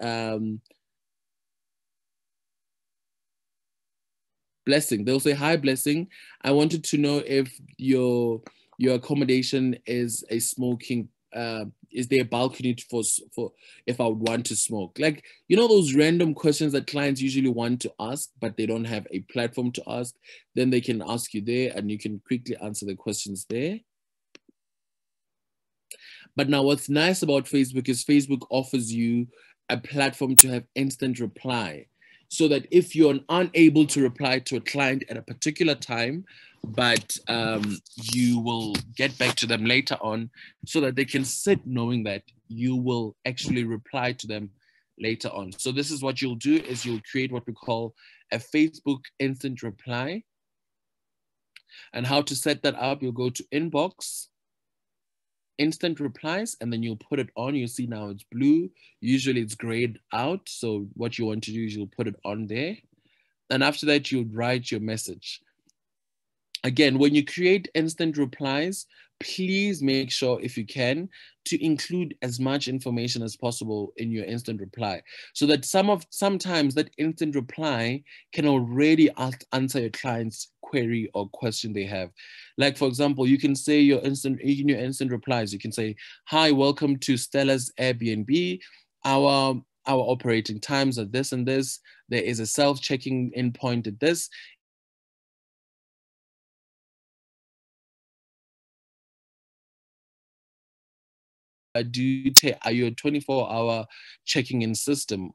Blessing. They'll say, hi, Blessing. I wanted to know if your accommodation is a smoking, is there a balcony for if I would want to smoke? Like, you know, those random questions that clients usually want to ask, but they don't have a platform to ask. Then they can ask you there and you can quickly answer the questions there. But now what's nice about Facebook is Facebook offers you a platform to have instant reply, so that if you're unable to reply to a client at a particular time, but you will get back to them later on, so that they can sit knowing that you will actually reply to them later on. So this is what you'll do, is you'll create what we call a Facebook instant reply. And how to set that up, you'll go to inbox, instant replies, and then you'll put it on. You see now it's blue. Usually it's grayed out. So what you want to do is you'll put it on there. And after that, you'll write your message. Again, when you create instant replies, please make sure, if you can, to include as much information as possible in your instant reply, so that sometimes that instant reply can already answer your client's query or question they have. Like, for example, you can say in your instant replies, you can say, "Hi, welcome to Stella's Airbnb. Our operating times are this and this. There is a self-checking in point at this. Are you a 24-hour checking in system?"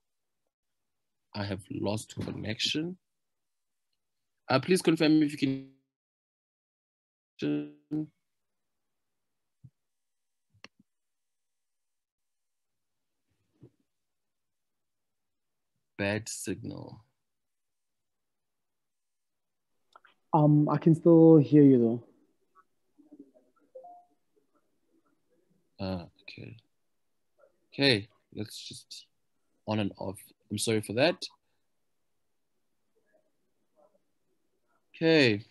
I have lost connection. Please confirm if you can. Bad signal.
I can still hear you
though. Okay. Okay, let's just on and off. I'm sorry for that. Okay.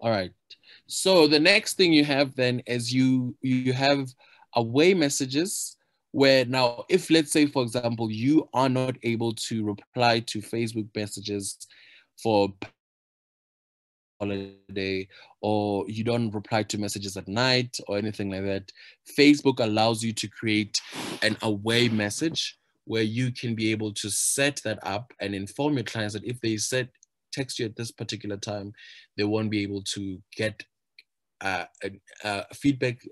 All right. So the next thing you have then is you have away messages, where now, if let's say, for example, you are not able to reply to Facebook messages for holiday, or you don't reply to messages at night or anything like that, Facebook allows you to create an away message where you can be able to set that up and inform your clients that if they text you at this particular time, they won't be able to get feedback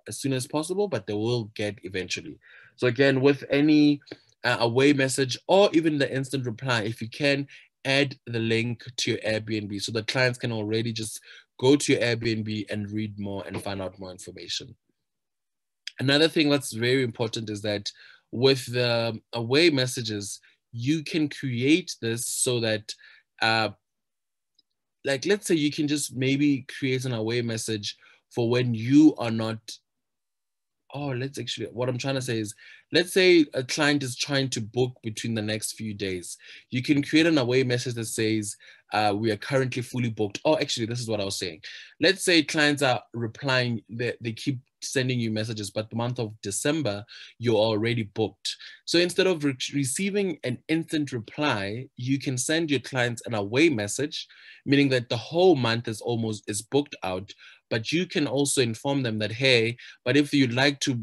as soon as possible, but they will get eventually. So again, with any away message or even the instant reply, if you can, add the link to your Airbnb so that clients can already just go to your Airbnb and read more and find out more information. Another thing that's very important is that with the away messages, you can create this so that like, let's say you can just maybe create an away message for when you are not. What I'm trying to say is, let's say a client is trying to book between the next few days. You can create an away message that says, we are currently fully booked. Oh, actually, this is what I was saying. Let's say clients are replying, they keep sending you messages, but the month of December, you're already booked. So instead of receiving an instant reply, you can send your clients an away message, meaning that the whole month is booked out. But you can also inform them that, hey, but if you'd like to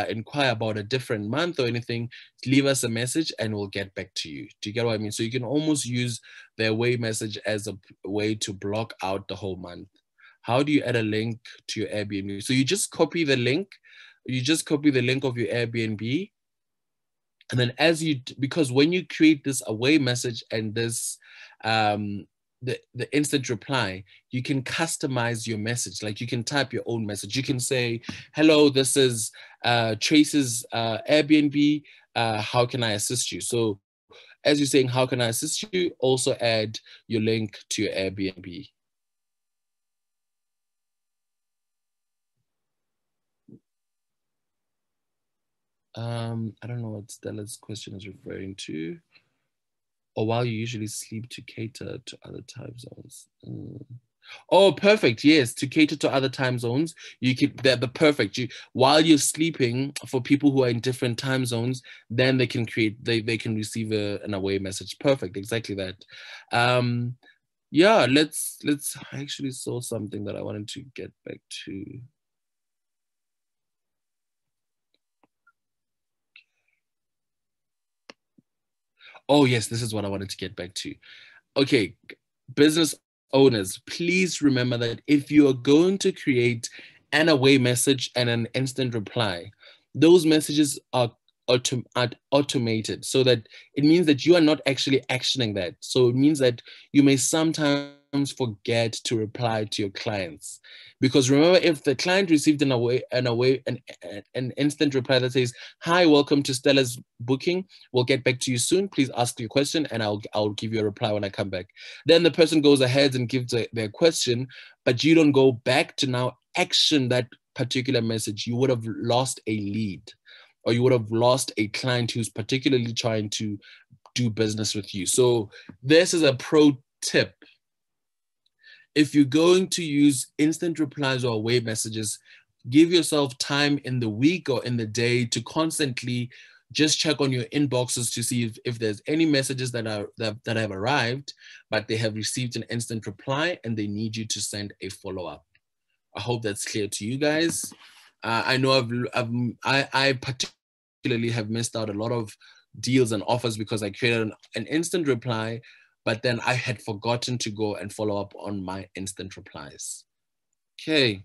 inquire about a different month or anything, leave us a message and we'll get back to you. Do you get what I mean? So you can almost use the away message as a way to block out the whole month. How do you add a link to your Airbnb? So you just copy the link. You just copy the link of your Airbnb. And then because when you create this away message and this, the instant reply, you can customize your message. Like, you can type your own message. You can say, "Hello, this is Trace's Airbnb. How can I assist you?" So as you're saying, "How can I assist you?" also add your link to your Airbnb. I don't know what Stella's question is referring to. Or while you usually sleep to cater to other time zones. Oh, perfect. Yes, to cater to other time zones. You can, they're the perfect. While you're sleeping, for people who are in different time zones, then they can they can receive an away message. Perfect. Exactly that. Yeah, I actually saw something that I wanted to get back to. Oh, yes, this is what I wanted to get back to. Okay, business owners, please remember that if you are going to create an away message and an instant reply, those messages are automated, so that it means that you are not actually actioning that. So it means that you may sometimes forget to reply to your clients, because remember, if the client received an instant reply that says, "Hi, welcome to Stella's booking, we'll get back to you soon, please ask your question and I'll give you a reply when I come back," then the person goes ahead and gives their question, but you don't go back to now action that particular message. You would have lost a lead, or you would have lost a client who's particularly trying to do business with you. So this is a pro tip. If you're going to use instant replies or away messages, give yourself time in the week or in the day to constantly just check on your inboxes to see if there's any messages that have arrived, but they have received an instant reply and they need you to send a follow-up. I hope that's clear to you guys. I know I particularly have missed out a lot of deals and offers because I created an instant reply, but then I had forgotten to go and follow up on my instant replies. Okay.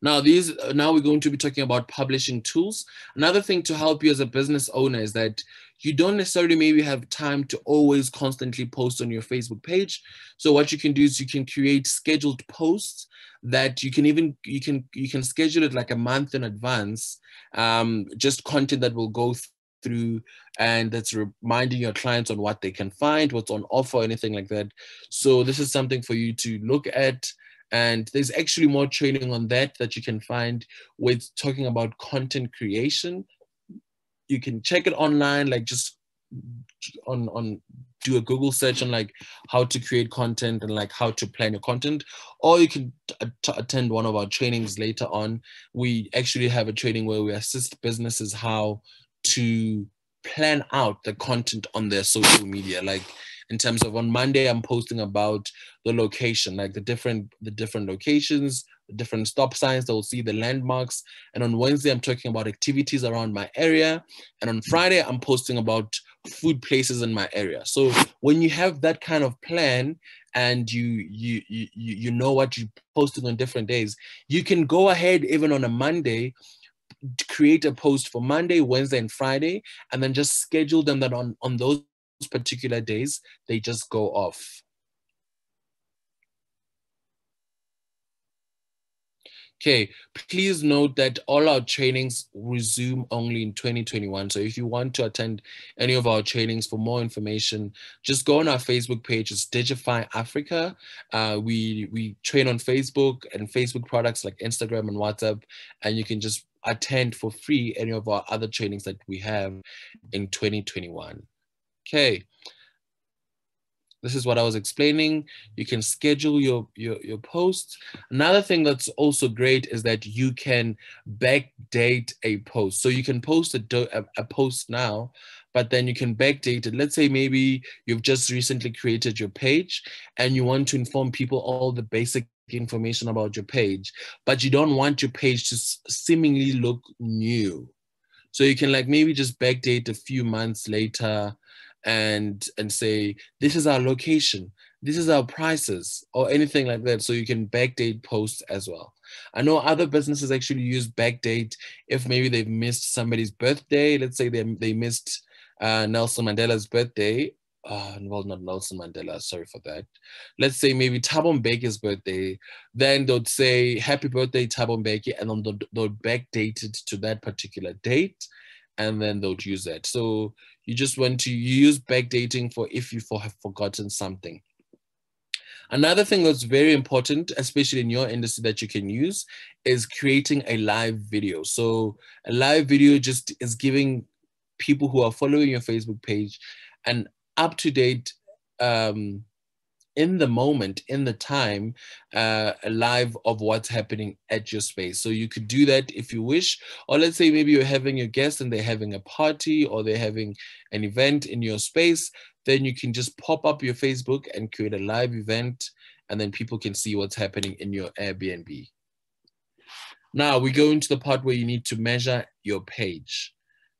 Now we're going to be talking about publishing tools. Another thing to help you as a business owner is that you don't necessarily maybe have time to always constantly post on your Facebook page. So what you can do is you can create scheduled posts that you can schedule it like a month in advance, just content that will go through and that's reminding your clients on what they can find, what's on offer, anything like that. So this is something for you to look at. And there's actually more training on that you can find with talking about content creation. You can check it online, like just on do a Google search on like how to create content and like how to plan your content, or you can attend one of our trainings later on. We actually have a training where we assist businesses how to plan out the content on their social media. Like in terms of on Monday, I'm posting about the location, like the different locations, the different stop signs that will see the landmarks. And on Wednesday, I'm talking about activities around my area. And on Friday, I'm posting about food places in my area. So when you have that kind of plan and you know what you're posting on different days, you can go ahead even on a Monday, create a post for Monday, Wednesday, and Friday, and then just schedule them that on those particular days, they just go off. Okay, please note that all our trainings resume only in 2021. So if you want to attend any of our trainings, for more information, just go on our Facebook page. It's Digify Africa. We train on Facebook and Facebook products like Instagram and WhatsApp, and you can just attend for free any of our other trainings that we have in 2021. Okay. This is what I was explaining. You can schedule your posts. Another thing that's also great is that you can backdate a post. So you can post a post now, but then you can backdate it. Let's say maybe you've just recently created your page and you want to inform people all the basic information about your page, but you don't want your page to seemingly look new. So you can like maybe just backdate a few months later and say, this is our location, this is our prices, or anything like that. So you can backdate posts as well. I know other businesses actually use backdate if maybe they've missed somebody's birthday. Let's say they missed Nelson Mandela's birthday. Well, not Nelson Mandela, sorry for that. Let's say maybe Thabo Mbeki's birthday. Then they'll say, happy birthday, Thabo Mbeki, and then they'll backdate it to that particular date, and then they'll use that. So you just want to use backdating for if you have forgotten something. Another thing that's very important, especially in your industry, that you can use is creating a live video. So a live video just is giving people who are following your Facebook page an up-to-date, in the moment, in the time, live of what's happening at your space. So you could do that if you wish, or let's say maybe you're having your guests and they're having a party or they're having an event in your space, then you can just pop up your Facebook and create a live event, and then people can see what's happening in your Airbnb. Now we go into the part where you need to measure your page.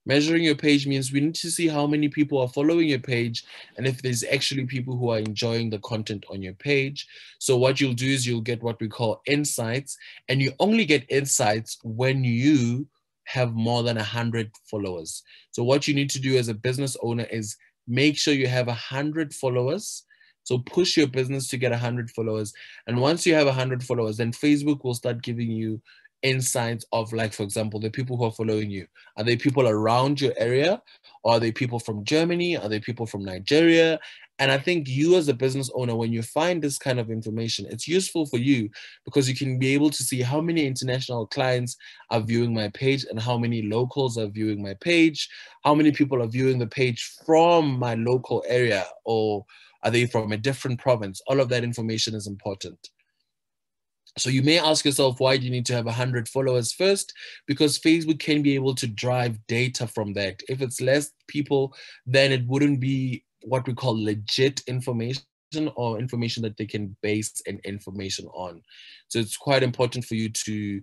Measuring your page means we need to see how many people are following your page and if there's actually people who are enjoying the content on your page. So what you'll do is you'll get what we call insights, and you only get insights when you have more than 100 followers. So what you need to do as a business owner is make sure you have 100 followers. So push your business to get 100 followers. And once you have 100 followers, then Facebook will start giving you insights of, like, for example, the people who are following you. Are they people around your area? Or are they people from Germany? Are they people from Nigeria? And I think you as a business owner, when you find this kind of information, it's useful for you because you can be able to see how many international clients are viewing my page and how many locals are viewing my page, how many people are viewing the page from my local area, or are they from a different province? All of that information is important. So you may ask yourself, why do you need to have 100 followers first? Because Facebook can be able to drive data from that. If it's less people, then it wouldn't be what we call legit information or information that they can base an information on. So it's quite important for you to,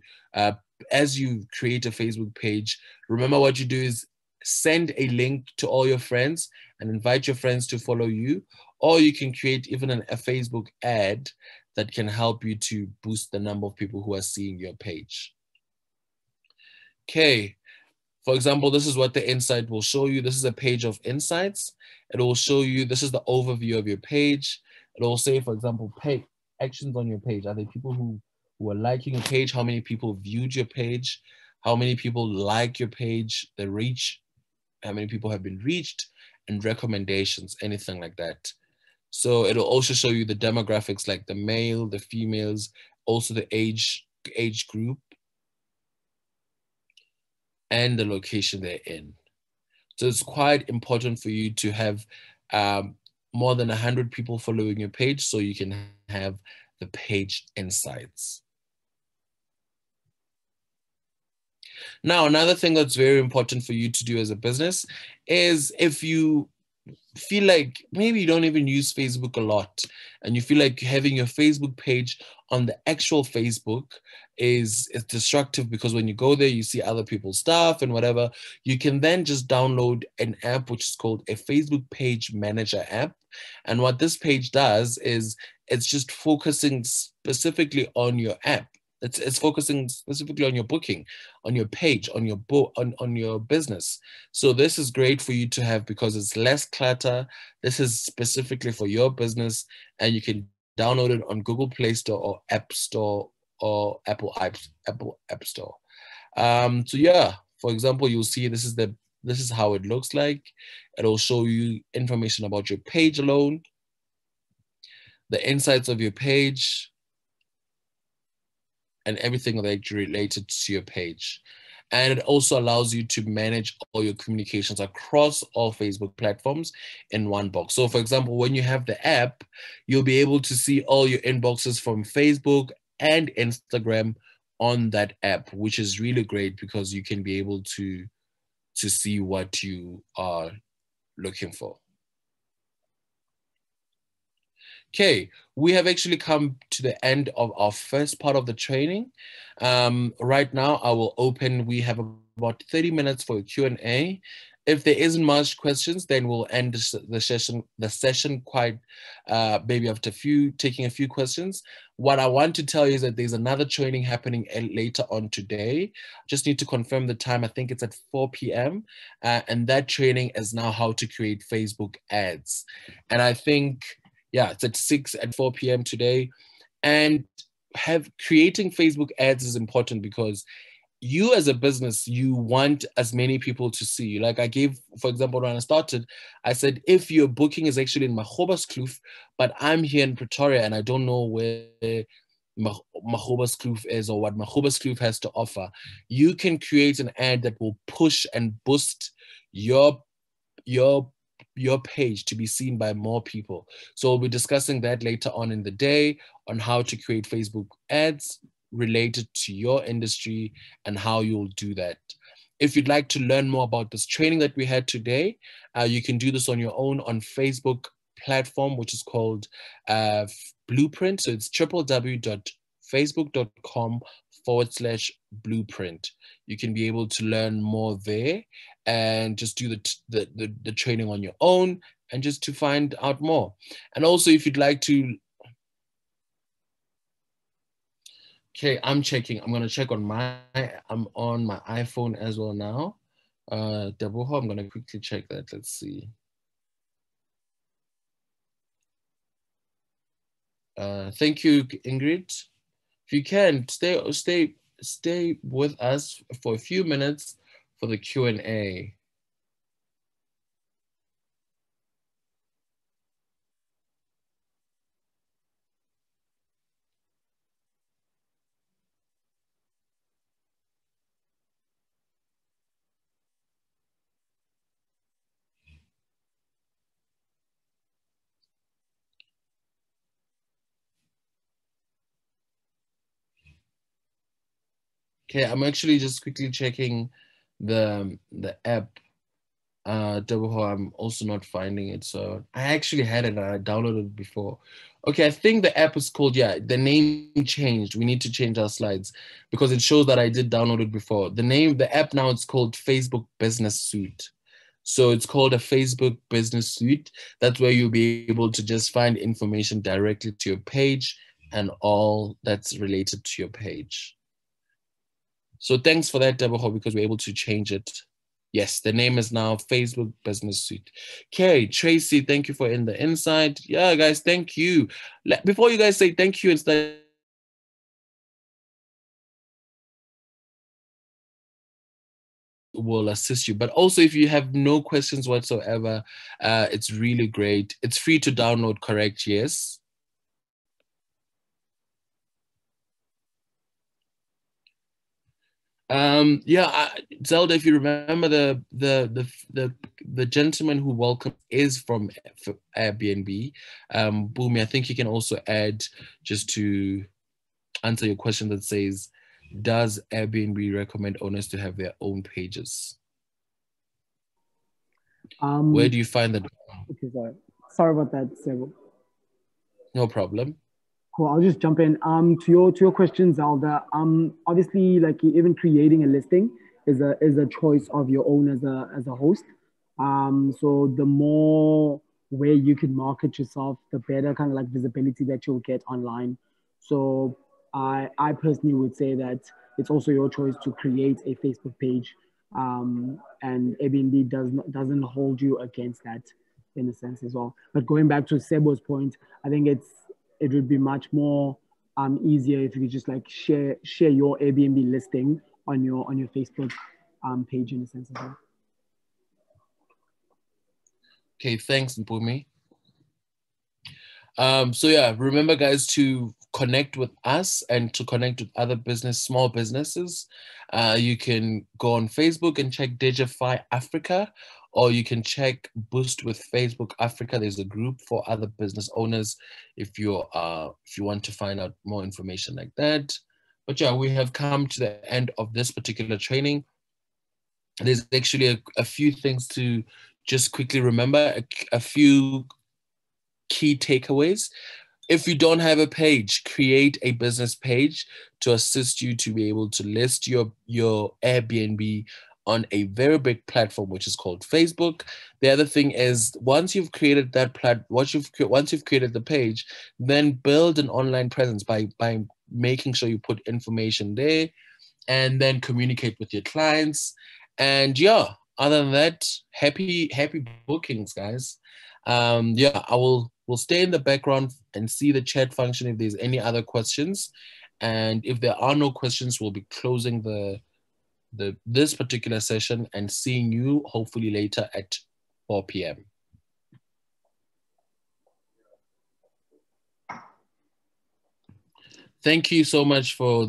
as you create a Facebook page, remember what you do is send a link to all your friends and invite your friends to follow you, or you can create even a Facebook ad that can help you to boost the number of people who are seeing your page. Okay, for example, this is what the insight will show you. This is a page of insights. It will show you, this is the overview of your page. It will say, for example, pay actions on your page. Are there people who are liking your page? How many people viewed your page? How many people like your page? The reach, how many people have been reached, and recommendations, anything like that. So it'll also show you the demographics, like the male, the females, also the age group, and the location they're in. So it's quite important for you to have more than 100 people following your page so you can have the page insights. Now, another thing that's very important for you to do as a business is, if you feel like maybe you don't even use Facebook a lot and you feel like having your Facebook page on the actual Facebook is destructive, because when you go there, you see other people's stuff and whatever, you can then just download an app which is called a Facebook Page Manager app. And what this page does is it's just focusing specifically on your app. It's focusing specifically on your booking, on your page, on your on your business. So this is great for you to have because it's less clutter. This is specifically for your business, and you can download it on Google Play Store or App Store or Apple App Store. So yeah, for example, you'll see this is how it looks like. It'll show you information about your page alone, the insights of your page, and everything that's related to your page. And it also allows you to manage all your communications across all Facebook platforms in one box. So for example, when you have the app, you'll be able to see all your inboxes from Facebook and Instagram on that app, which is really great because you can be able to see what you are looking for. Okay, we have actually come to the end of our first part of the training. Right now, I will open, we have about 30 minutes for a Q&A. If there isn't much questions, then we'll end the session quite maybe after taking a few questions. What I want to tell you is that there's another training happening later on today. Just need to confirm the time. I think it's at 4 p.m. And that training is now how to create Facebook ads. And I think, yeah, it's at 4 p.m. today. And creating Facebook ads is important because you as a business, you want as many people to see you. Like I gave, for example, when I started, I said, if your booking is actually in Magoebaskloof, but I'm here in Pretoria and I don't know where Magoebaskloof is or what Magoebaskloof has to offer, you can create an ad that will push and boost your page to be seen by more people. So we'll be discussing that later on in the day on how to create Facebook ads related to your industry and how you'll do that. If you'd like to learn more about this training that we had today, you can do this on your own on Facebook platform, which is called Blueprint. So it's www.facebook.com/Blueprint. You can be able to learn more there and just do the training on your own and just to find out more. And also, if you'd like to, okay, I'm going to check I'm on my iPhone as well now. Deboho, I'm going to quickly check that. Let's see. Thank you, Ingrid. If you can, stay stay with us for a few minutes for the Q&A. Okay, I'm actually just quickly checking the app. Double I'm also not finding it. So I actually had it and I downloaded it before. Okay, I think the app is called, yeah, the name changed. We need to change our slides because it shows that I did download it before. The app now it's called Facebook Business Suite. So it's called a Facebook Business Suite. That's where you'll be able to just find information directly to your page and all that's related to your page. So thanks for that, Deborah, because we're able to change it. Yes, the name is now Facebook Business Suite. Okay, Tracy, thank you for in the insight. Yeah, guys, thank you. Before you guys say thank you and start, will assist you. But also, if you have no questions whatsoever, it's really great. It's free to download, correct? Yes. Zelda, if you remember the gentleman who welcomed is from Airbnb. Boomy, I think you can also add just to answer your question that says, does Airbnb recommend owners to have their own pages? Where do you find that?
Okay, sorry about that, Sebo.
No problem.
Cool. I'll just jump in. To your question, Zelda. Obviously, like even creating a listing is a choice of your own as a host. So the more where you can market yourself, the better kind of like visibility that you'll get online. So I personally would say that it's also your choice to create a Facebook page, and Airbnb doesn't hold you against that in a sense as well. But going back to Sebo's point, I think it would be much more easier if you could just like share your Airbnb listing on your Facebook page in a sense as well.
Okay, thanks, Mpumi. So yeah, remember guys to connect with us and to connect with other small businesses. You can go on Facebook and check Digify Africa, or you can check Boost with Facebook Africa. There's a group for other business owners if you want to find out more information like that. But yeah, we have come to the end of this particular training. There's actually a few things to just quickly remember, a few key takeaways. If you don't have a page, create a business page to assist you to be able to list your Airbnb on a very big platform, which is called Facebook. The other thing is once you've created that once you've created the page, then build an online presence by making sure you put information there and then communicate with your clients. And yeah, other than that, happy bookings, guys. Yeah, we'll stay in the background and see the chat function if there's any other questions. And if there are no questions, we'll be closing this particular session and seeing you hopefully later at 4 p.m. Thank you so much for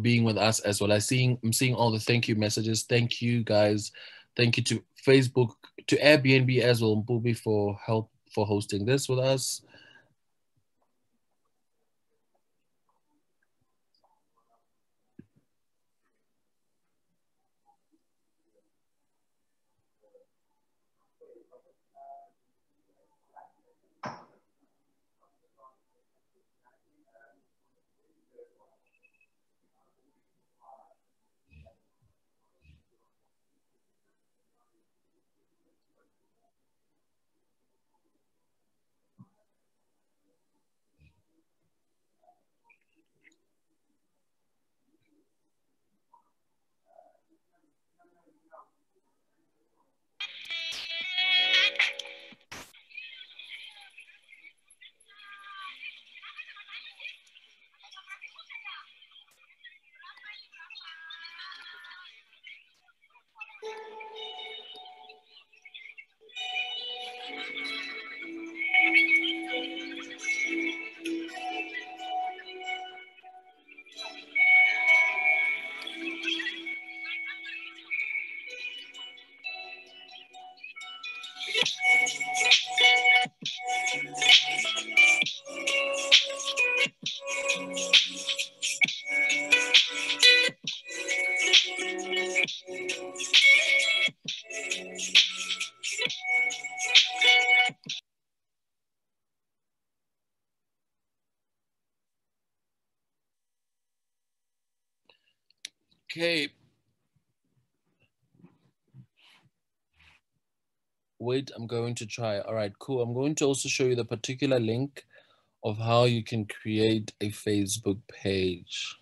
being with us as well. I'm seeing all the thank you messages. Thank you guys. Thank you to Facebook, to Airbnb as well, Mbubi, for help for hosting this with us. Okay. Wait, I'm going to try. All right, cool. I'm going to also show you the particular link of how you can create a Facebook page.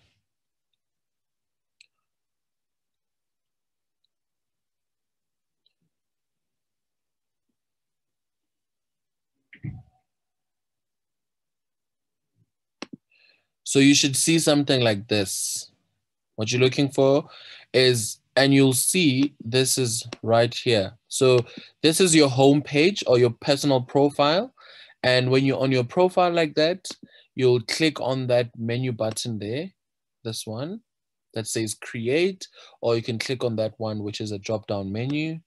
So you should see something like this. What you're looking for is, and you'll see this is right here. So this is your home page or your personal profile. And when you're on your profile like that, you'll click on that menu button there, this one that says create, or you can click on that one, which is a drop-down menu,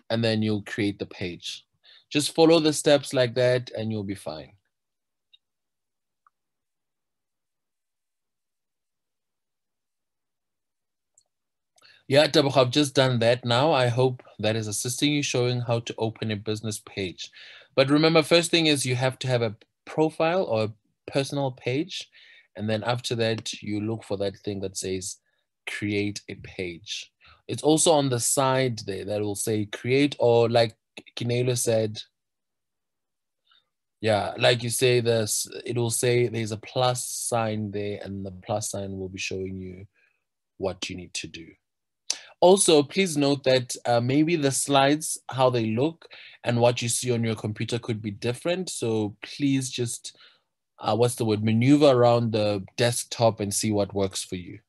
and then you'll create the page. Just follow the steps like that and you'll be fine. Yeah, Tabuch, I've just done that now. I hope that is assisting you, showing how to open a business page. But remember, first thing is you have to have a profile or a personal page. And then after that, you look for that thing that says create a page. It's also on the side there that will say create, or like Kinelo said, yeah, like you say this, it will say there's a plus sign there, and the plus sign will be showing you what you need to do. Also, please note that maybe the slides, how they look and what you see on your computer could be different. So please just, what's the word, maneuver around the desktop and see what works for you.